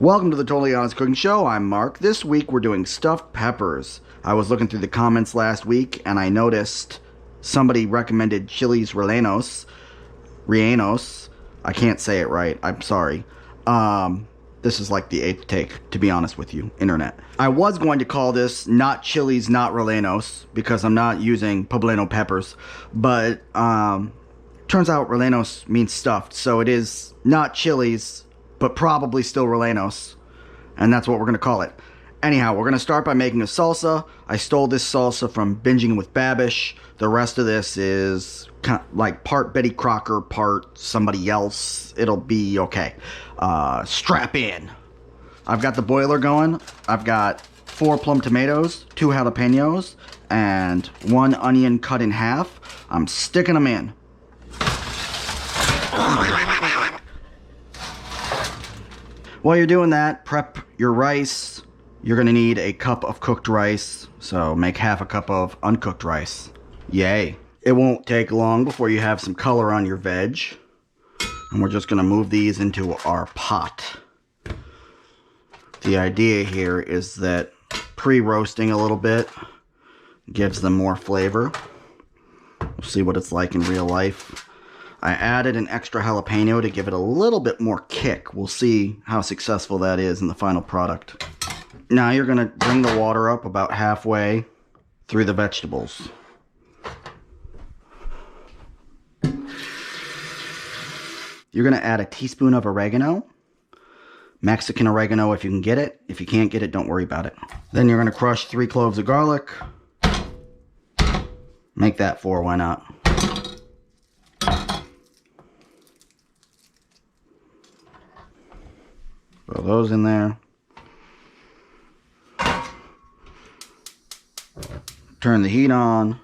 Welcome to the Totally Honest Cooking Show. I'm Mark. This week we're doing stuffed peppers. I was looking through the comments last week and I noticed somebody recommended chilies rellenos. I can't say it right. I'm sorry. This is like the 8th take, to be honest with you, internet. I was going to call this not chilies, not rellenos, because I'm not using poblano peppers, but turns out rellenos means stuffed, so it is not chilies, but probably still rellenos, and that's what we're going to call it. Anyhow, we're going to start by making a salsa. I stole this salsa from Binging with Babish. The rest of this is kind of like part Betty Crocker, part somebody else. It'll be okay. Strap in. I've got the boiler going. I've got 4 plum tomatoes, 2 jalapenos, and 1 onion cut in half. I'm sticking them in. While you're doing that, prep your rice. You're going to need a cup of cooked rice, so make half a cup of uncooked rice. Yay. It won't take long before you have some color on your veg. And we're just going to move these into our pot. The idea here is that pre-roasting a little bit gives them more flavor. We'll see what it's like in real life. I added an extra jalapeno to give it a little bit more kick. We'll see how successful that is in the final product. Now you're going to bring the water up about halfway through the vegetables. You're going to add a teaspoon of oregano. Mexican oregano if you can get it. If you can't get it, don't worry about it. Then you're going to crush 3 cloves of garlic. Make that 4, why not? Throw those in there. Turn the heat on.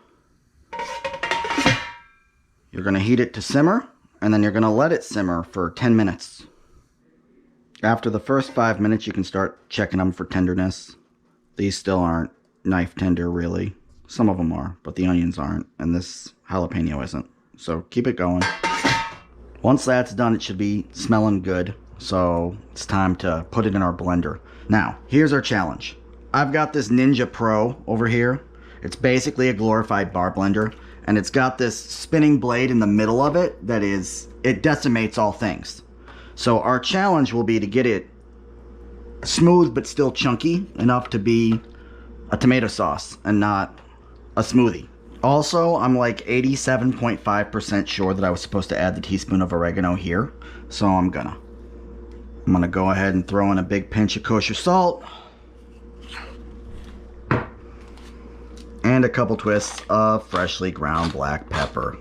You're going to heat it to simmer, and then you're going to let it simmer for 10 minutes. After the first 5 minutes, you can start checking them for tenderness. These still aren't knife tender, really. Some of them are, but the onions aren't, and this jalapeno isn't. So keep it going. Once that's done, it should be smelling good. So it's time to put it in our blender. Now, here's our challenge. I've got this Ninja Pro over here. It's basically a glorified bar blender, and it's got this spinning blade in the middle of it that it decimates all things. So our challenge will be to get it smooth but still chunky enough to be a tomato sauce and not a smoothie. Also, I'm like 87.5% sure that I was supposed to add the teaspoon of oregano here, so I'm gonna go ahead and throw in a big pinch of kosher salt and a couple twists of freshly ground black pepper.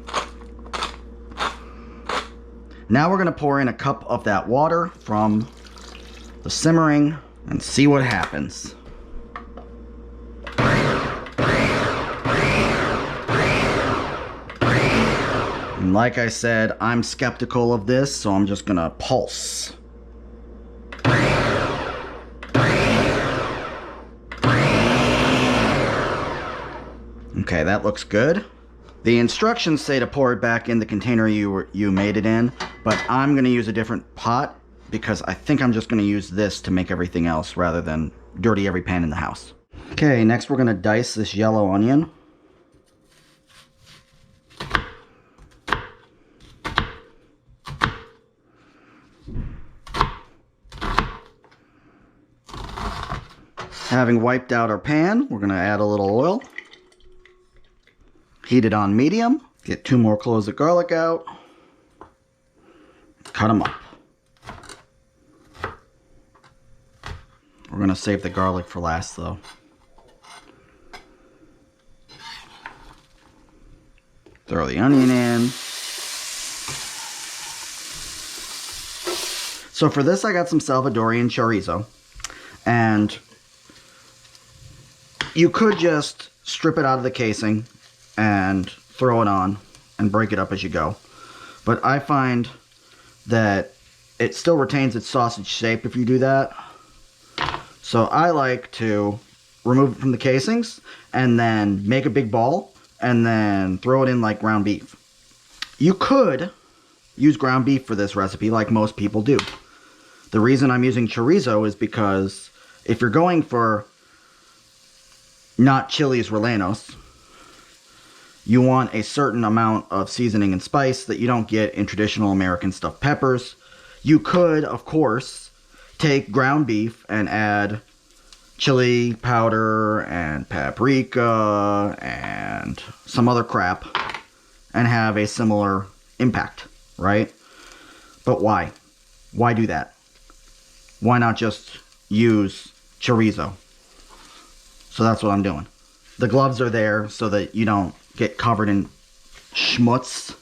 Now we're going to pour in a cup of that water from the simmering and see what happens. And like I said, I'm skeptical of this, so I'm just going to pulse. Okay, that looks good. The instructions say to pour it back in the container you made it in, but I'm going to use a different pot because I think I'm just going to use this to make everything else rather than dirty every pan in the house. Okay, next we're going to dice this yellow onion. Having wiped out our pan, we're going to add a little oil. Heat it on medium. Get 2 more cloves of garlic out. Cut them up. We're going to save the garlic for last though. Throw the onion in. So for this I got some Salvadorian chorizo. And you could just strip it out of the casing and throw it on and break it up as you go. But I find that it still retains its sausage shape if you do that. So I like to remove it from the casings and then make a big ball and then throw it in like ground beef. You could use ground beef for this recipe like most people do. The reason I'm using chorizo is because if you're going for not chilies rellenos, you want a certain amount of seasoning and spice that you don't get in traditional American stuffed peppers. You could, of course, take ground beef and add chili powder and paprika and some other crap and have a similar impact, right? But why? Why do that? Why not just use chorizo? So that's what I'm doing. The gloves are there so that you don't get covered in schmutz,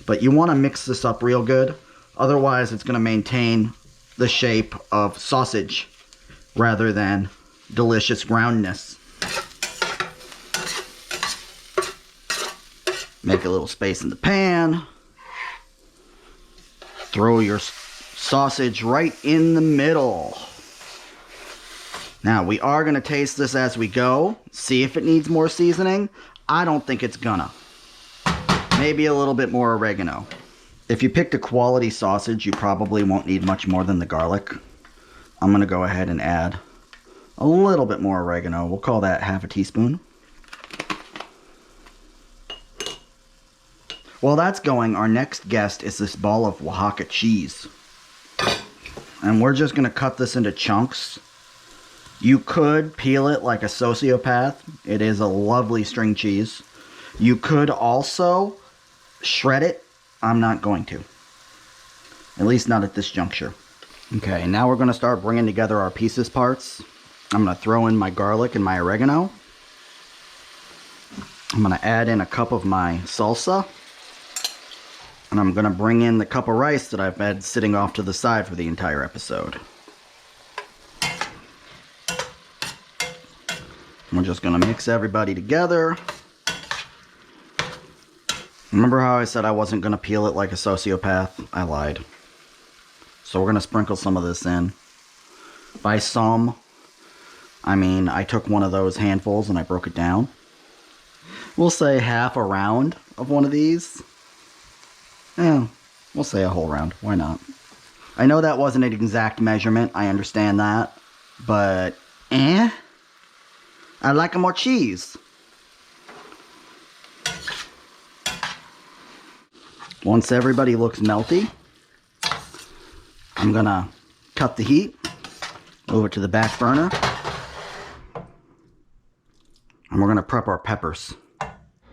but you want to mix this up real good. Otherwise, it's going to maintain the shape of sausage rather than delicious roundness. Make a little space in the pan. Throw your sausage right in the middle. Now, we are going to taste this as we go. See if it needs more seasoning. I don't think it's gonna. Maybe a little bit more oregano. If you picked a quality sausage, you probably won't need much more than the garlic. I'm going to go ahead and add a little bit more oregano. We'll call that half a teaspoon. While that's going, our next guest is this ball of Oaxaca cheese. And we're just going to cut this into chunks. You could peel it like a sociopath. It is a lovely string cheese. You could also shred it. I'm not going to. At least not at this juncture. Okay, now we're going to start bringing together our pieces parts. I'm going to throw in my garlic and my oregano. I'm going to add in a cup of my salsa. And I'm going to bring in the cup of rice that I've had sitting off to the side for the entire episode. We're just going to mix everybody together. Remember how I said I wasn't going to peel it like a sociopath? I lied. So we're going to sprinkle some of this in. By some, I mean I took one of those handfuls and I broke it down. We'll say half a round of one of these. Yeah, we'll say a whole round. Why not? I know that wasn't an exact measurement. I understand that. But, I'd like more cheese. Once everybody looks melty, I'm gonna cut the heat over to the back burner. And we're gonna prep our peppers.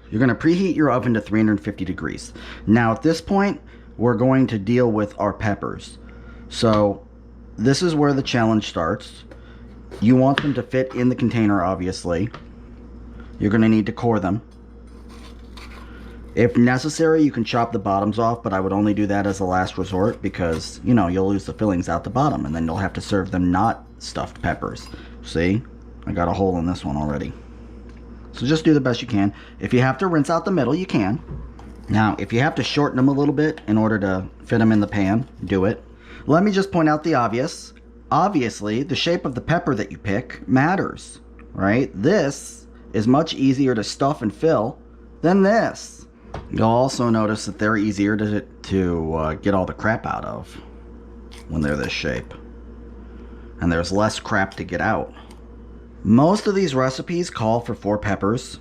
You're gonna preheat your oven to 350 degrees. Now at this point, we're going to deal with our peppers. So this is where the challenge starts. You want them to fit in the container, obviously. You're going to need to core them. If necessary, you can chop the bottoms off, but I would only do that as a last resort because, you know, you'll lose the fillings out the bottom and then you'll have to serve them not stuffed peppers. See? I got a hole in this one already. So just do the best you can. If you have to rinse out the middle, you can. Now, if you have to shorten them a little bit in order to fit them in the pan, do it. Let me just point out the obvious. Obviously, the shape of the pepper that you pick matters, right? This is much easier to stuff and fill than this. You'll also notice that they're easier to get all the crap out of when they're this shape. And there's less crap to get out. Most of these recipes call for 4 peppers.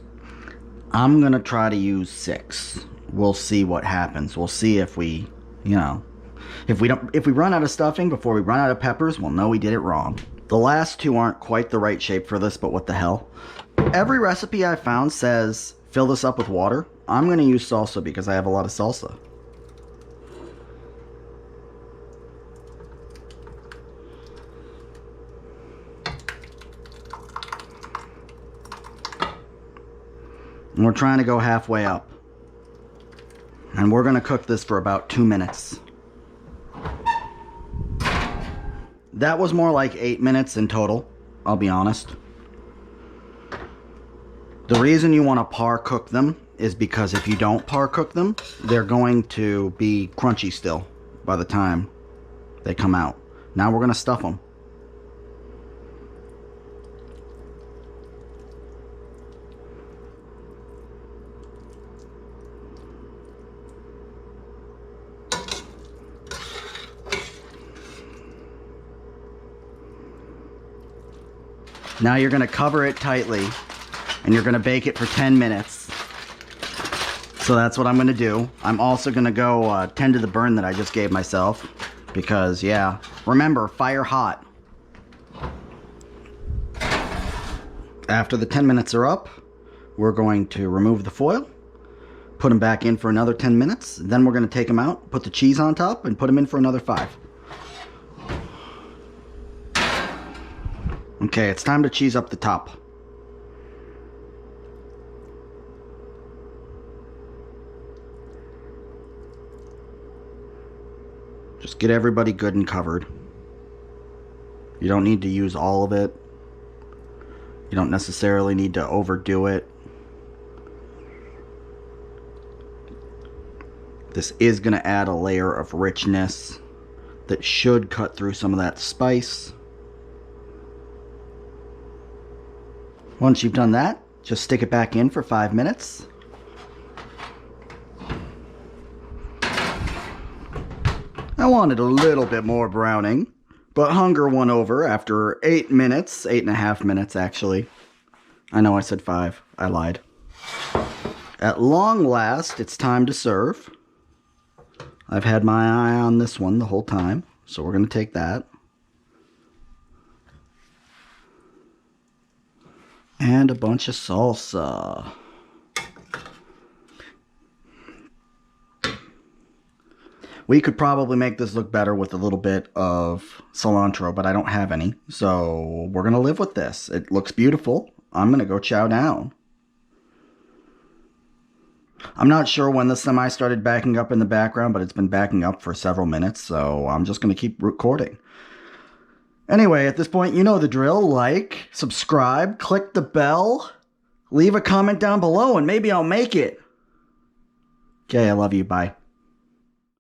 I'm going to try to use 6. We'll see what happens. We'll see if we, you know, if we run out of stuffing before we run out of peppers, we'll know we did it wrong. The last 2 aren't quite the right shape for this, but what the hell. Every recipe I found says fill this up with water. I'm going to use salsa because I have a lot of salsa. And we're trying to go halfway up. And we're going to cook this for about 2 minutes. That was more like 8 minutes in total, I'll be honest. The reason you want to par cook them is because if you don't par cook them, they're going to be crunchy still by the time they come out. Now we're going to stuff them. Now you're going to cover it tightly and you're going to bake it for 10 minutes. So that's what I'm going to do. I'm also going to go tend to the burn that I just gave myself because, yeah, remember, fire hot. After the 10 minutes are up, we're going to remove the foil, put them back in for another 10 minutes. Then we're going to take them out, put the cheese on top, and put them in for another 5. Okay, it's time to cheese up the top. Just get everybody good and covered. You don't need to use all of it. You don't necessarily need to overdo it. This is going to add a layer of richness that should cut through some of that spice. Once you've done that, just stick it back in for 5 minutes. I wanted a little bit more browning, but hunger won over after 8 minutes, 8.5 minutes actually. I know I said 5, I lied. At long last, it's time to serve. I've had my eye on this one the whole time, so we're going to take that. And a bunch of salsa. We could probably make this look better with a little bit of cilantro, but I don't have any. So we're going to live with this. It looks beautiful. I'm going to go chow down. I'm not sure when the semi started backing up in the background, but it's been backing up for several minutes. So I'm just going to keep recording. Anyway, at this point, you know the drill. Like, subscribe, click the bell, leave a comment down below, and maybe I'll make it. Okay, I love you. Bye.